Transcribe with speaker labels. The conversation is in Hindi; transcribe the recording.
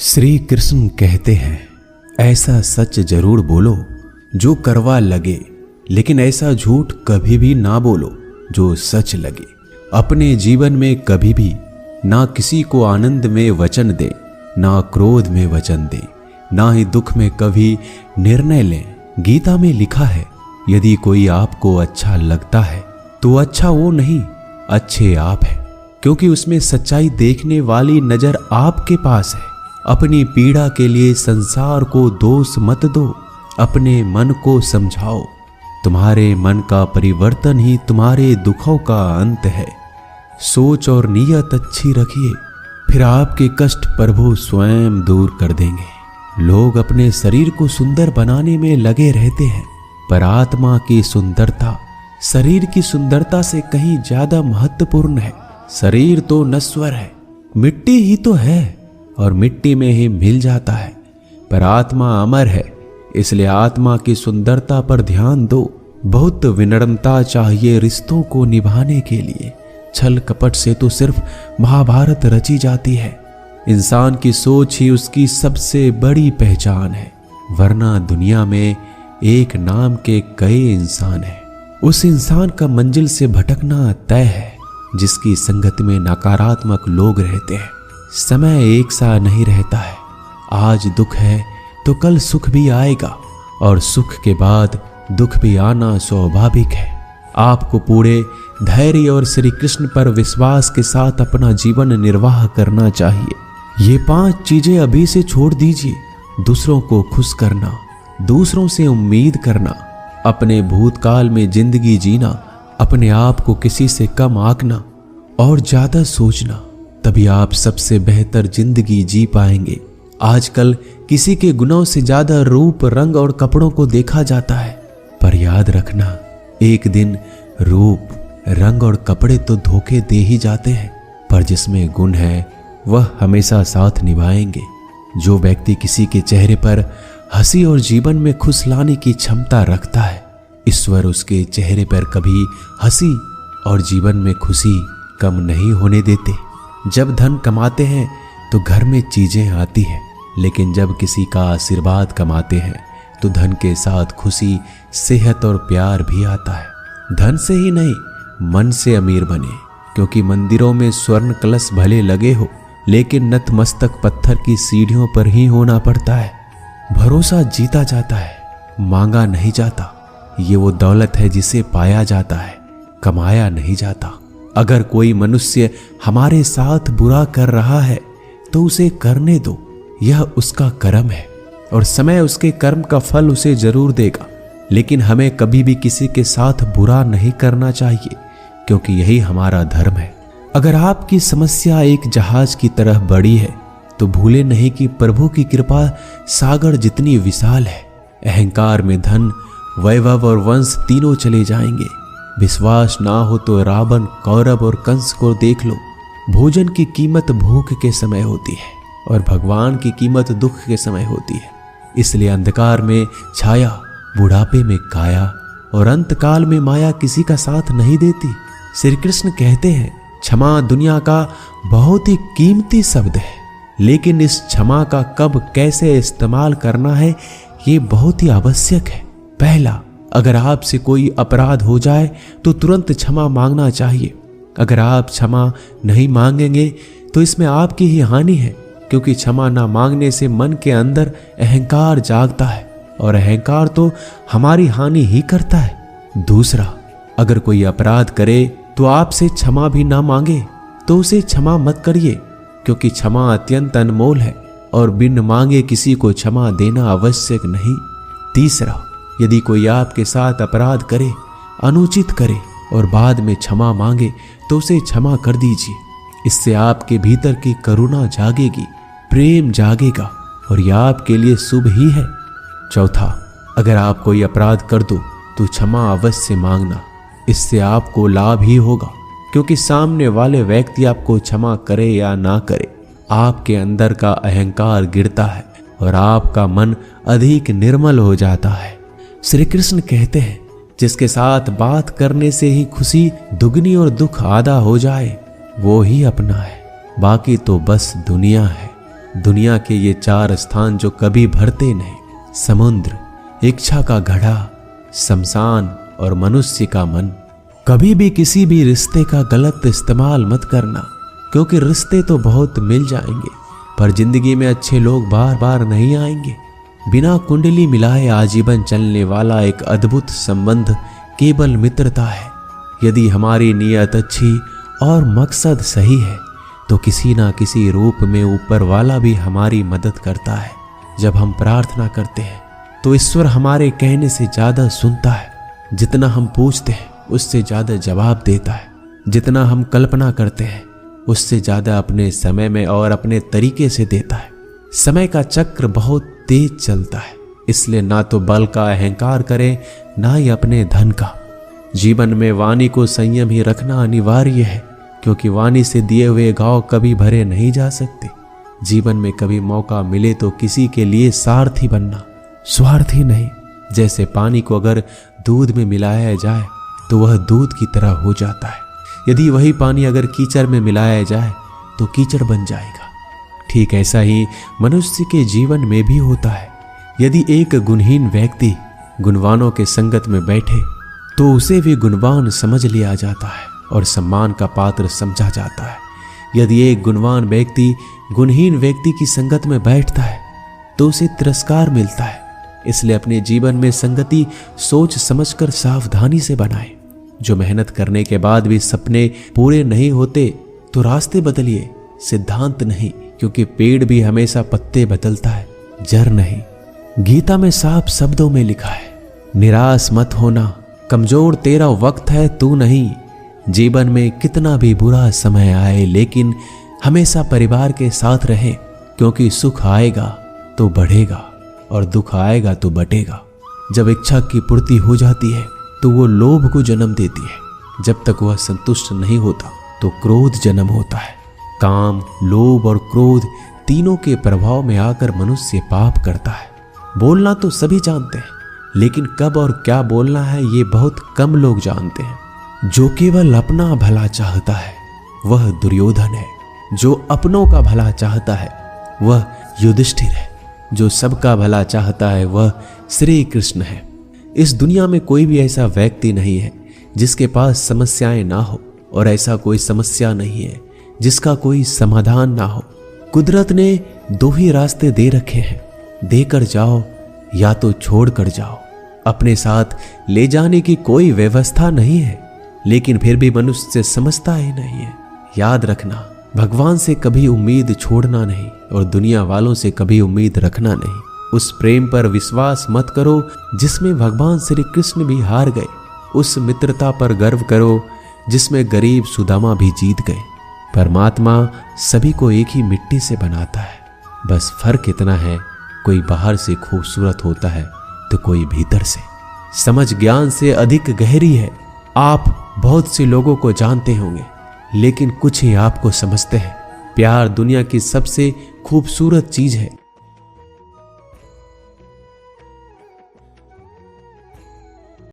Speaker 1: श्री कृष्ण कहते हैं, ऐसा सच जरूर बोलो जो कड़वा लगे, लेकिन ऐसा झूठ कभी भी ना बोलो जो सच लगे। अपने जीवन में कभी भी ना किसी को आनंद में वचन दे, ना क्रोध में वचन दे, ना ही दुख में कभी निर्णय लें। गीता में लिखा है, यदि कोई आपको अच्छा लगता है तो अच्छा वो नहीं, अच्छे आप हैं, क्योंकि उसमें सच्चाई देखने वाली नजर आपके पास है। अपनी पीड़ा के लिए संसार को दोष मत दो, अपने मन को समझाओ। तुम्हारे मन का परिवर्तन ही तुम्हारे दुखों का अंत है। सोच और नीयत अच्छी रखिए, फिर आपके कष्ट प्रभु स्वयं दूर कर देंगे। लोग अपने शरीर को सुंदर बनाने में लगे रहते हैं, पर आत्मा की सुंदरता शरीर की सुंदरता से कहीं ज्यादा महत्वपूर्ण है। शरीर तो नश्वर है, मिट्टी ही तो है और मिट्टी में ही मिल जाता है, पर आत्मा अमर है, इसलिए आत्मा की सुंदरता पर ध्यान दो। बहुत विनम्रता चाहिए रिश्तों को निभाने के लिए। छल कपट से तो सिर्फ महाभारत रची जाती है। इंसान की सोच ही उसकी सबसे बड़ी पहचान है, वरना दुनिया में एक नाम के कई इंसान हैं। उस इंसान का मंजिल से भटकना तय है जिसकी संगत में नकारात्मक लोग रहते हैं। समय एक सा नहीं रहता है, आज दुख है तो कल सुख भी आएगा, और सुख के बाद दुख भी आना स्वाभाविक है। आपको पूरे धैर्य और श्री कृष्ण पर विश्वास के साथ अपना जीवन निर्वाह करना चाहिए। ये 5 चीजें अभी से छोड़ दीजिए। दूसरों को खुश करना, दूसरों से उम्मीद करना, अपने भूतकाल में जिंदगी जीना, अपने आप को किसी से कम आंकना और ज्यादा सोचना, तभी आप सबसे बेहतर जिंदगी जी पाएंगे। आजकल किसी के गुणों से ज्यादा रूप, रंग और कपड़ों को देखा जाता है, पर याद रखना, एक दिन रूप, रंग और कपड़े तो धोखे दे ही जाते हैं, पर जिसमें गुण है वह हमेशा साथ निभाएंगे। जो व्यक्ति किसी के चेहरे पर हंसी और जीवन में खुश लाने की क्षमता रखता है, ईश्वर उसके चेहरे पर कभी हंसी और जीवन में खुशी कम नहीं होने देते। जब धन कमाते हैं तो घर में चीजें आती हैं, लेकिन जब किसी का आशीर्वाद कमाते हैं तो धन के साथ खुशी, सेहत और प्यार भी आता है। धन से ही नहीं, मन से अमीर बने, क्योंकि मंदिरों में स्वर्ण कलश भले लगे हो, लेकिन नतमस्तक पत्थर की सीढ़ियों पर ही होना पड़ता है। भरोसा जीता जाता है, मांगा नहीं जाता। ये वो दौलत है जिसे पाया जाता है, कमाया नहीं जाता। अगर कोई मनुष्य हमारे साथ बुरा कर रहा है तो उसे करने दो, यह उसका कर्म है और समय उसके कर्म का फल उसे जरूर देगा। लेकिन हमें कभी भी किसी के साथ बुरा नहीं करना चाहिए, क्योंकि यही हमारा धर्म है। अगर आपकी समस्या एक जहाज की तरह बड़ी है तो भूले नहीं कि प्रभु की कृपा सागर जितनी विशाल है। अहंकार में धन, वैभव और वंश तीनों चले जाएंगे। विश्वास ना हो तो रावण, कौरव और कंस को देख लो। भोजन की कीमत भूख के समय होती है और भगवान की कीमत दुख के समय होती है। इसलिए अंधकार में छाया, बुढ़ापे में काया और अंतकाल में माया किसी का साथ नहीं देती। श्री कृष्ण कहते हैं, क्षमा दुनिया का बहुत ही कीमती शब्द है, लेकिन इस क्षमा का कब कैसे इस्तेमाल करना है ये बहुत ही आवश्यक है। पहला, अगर आपसे कोई अपराध हो जाए तो तुरंत क्षमा मांगना चाहिए। अगर आप क्षमा नहीं मांगेंगे तो इसमें आपकी ही हानि है, क्योंकि क्षमा ना मांगने से मन के अंदर अहंकार जागता है और अहंकार तो हमारी हानि ही करता है। दूसरा, अगर कोई अपराध करे तो आपसे क्षमा भी ना मांगे तो उसे क्षमा मत करिए, क्योंकि क्षमा अत्यंत अनमोल है और बिन मांगे किसी को क्षमा देना आवश्यक नहीं। तीसरा, यदि कोई आपके साथ अपराध करे, अनुचित करे और बाद में क्षमा मांगे तो उसे क्षमा कर दीजिए। इससे आपके भीतर की करुणा जागेगी, प्रेम जागेगा और यह आपके लिए शुभ ही है। चौथा, अगर आप कोई अपराध कर दो तो क्षमा अवश्य मांगना, इससे आपको लाभ ही होगा, क्योंकि सामने वाले व्यक्ति आपको क्षमा करे या ना करे, आपके अंदर का अहंकार गिरता है और आपका मन अधिक निर्मल हो जाता है। श्री कृष्ण कहते हैं, जिसके साथ बात करने से ही खुशी दुगनी और दुख आधा हो जाए वो ही अपना है, बाकी तो बस दुनिया है। दुनिया के ये 4 स्थान जो कभी भरते नहीं, समुद्र, इच्छा का घड़ा, शमशान और मनुष्य का मन। कभी भी किसी भी रिश्ते का गलत इस्तेमाल मत करना, क्योंकि रिश्ते तो बहुत मिल जाएंगे पर जिंदगी में अच्छे लोग बार बार नहीं आएंगे। बिना कुंडली मिलाए आजीवन चलने वाला एक अद्भुत संबंध केवल मित्रता है। यदि हमारी नीयत अच्छी और मकसद सही है तो किसी ना किसी रूप में ऊपर वाला भी हमारी मदद करता है। जब हम प्रार्थना करते हैं तो ईश्वर हमारे कहने से ज्यादा सुनता है। जितना हम पूछते हैं उससे ज्यादा जवाब देता है। जितना हम कल्पना करते हैं उससे ज्यादा अपने समय में और अपने तरीके से देता है। समय का चक्र बहुत तेज चलता है, इसलिए ना तो बल का अहंकार करें ना ही अपने धन का। जीवन में वाणी को संयम ही रखना अनिवार्य है, क्योंकि वाणी से दिए हुए घाव कभी भरे नहीं जा सकते। जीवन में कभी मौका मिले तो किसी के लिए सारथी बनना, स्वार्थी नहीं। जैसे पानी को अगर दूध में मिलाया जाए तो वह दूध की तरह हो जाता है, यदि वही पानी अगर कीचड़ में मिलाया जाए तो कीचड़ बन जाएगा। ठीक ऐसा ही मनुष्य के जीवन में भी होता है। यदि एक गुणहीन व्यक्ति गुणवानों के संगत में बैठे तो उसे भी गुणवान समझ लिया जाता है और सम्मान का पात्र समझा जाता है। यदि एक गुणवान व्यक्ति गुणहीन व्यक्ति की संगत में बैठता है तो उसे तिरस्कार मिलता है। इसलिए अपने जीवन में संगति सोच समझकर सावधानी से बनाएं। जो मेहनत करने के बाद भी सपने पूरे नहीं होते तो रास्ते बदलिए, सिद्धांत नहीं, क्योंकि पेड़ भी हमेशा पत्ते बदलता है, जड़ नहीं। गीता में साफ शब्दों में लिखा है, निराश मत होना, कमजोर तेरा वक्त है तू नहीं। जीवन में कितना भी बुरा समय आए लेकिन हमेशा परिवार के साथ रहे, क्योंकि सुख आएगा तो बढ़ेगा और दुख आएगा तो बटेगा। जब इच्छा की पूर्ति हो जाती है तो वो लोभ को जन्म देती है। जब तक वह संतुष्ट नहीं होता तो क्रोध जन्म होता है। काम, लोभ और क्रोध तीनों के प्रभाव में आकर मनुष्य पाप करता है। बोलना तो सभी जानते हैं, लेकिन कब और क्या बोलना है ये बहुत कम लोग जानते हैं। जो केवल अपना भला चाहता है वह दुर्योधन है। जो अपनों का भला चाहता है वह युधिष्ठिर है। जो सबका भला चाहता है वह श्री कृष्ण है। इस दुनिया में कोई भी ऐसा व्यक्ति नहीं है जिसके पास समस्याएं ना हो, और ऐसा कोई समस्या नहीं है जिसका कोई समाधान ना हो। कुदरत ने 2 ही रास्ते दे रखे हैं, देकर जाओ या तो छोड़ कर जाओ। अपने साथ ले जाने की कोई व्यवस्था नहीं है, लेकिन फिर भी मनुष्य समझता ही नहीं है। याद रखना, भगवान से कभी उम्मीद छोड़ना नहीं और दुनिया वालों से कभी उम्मीद रखना नहीं। उस प्रेम पर विश्वास मत करो जिसमें भगवान श्री कृष्ण भी हार गए। उस मित्रता पर गर्व करो जिसमें गरीब सुदामा भी जीत गए। परमात्मा सभी को एक ही मिट्टी से बनाता है, बस फर्क इतना है, कोई बाहर से खूबसूरत होता है तो कोई भीतर से। समझ ज्ञान से अधिक गहरी है। आप बहुत से लोगों को जानते होंगे, लेकिन कुछ ही आपको समझते हैं। प्यार दुनिया की सबसे खूबसूरत चीज है,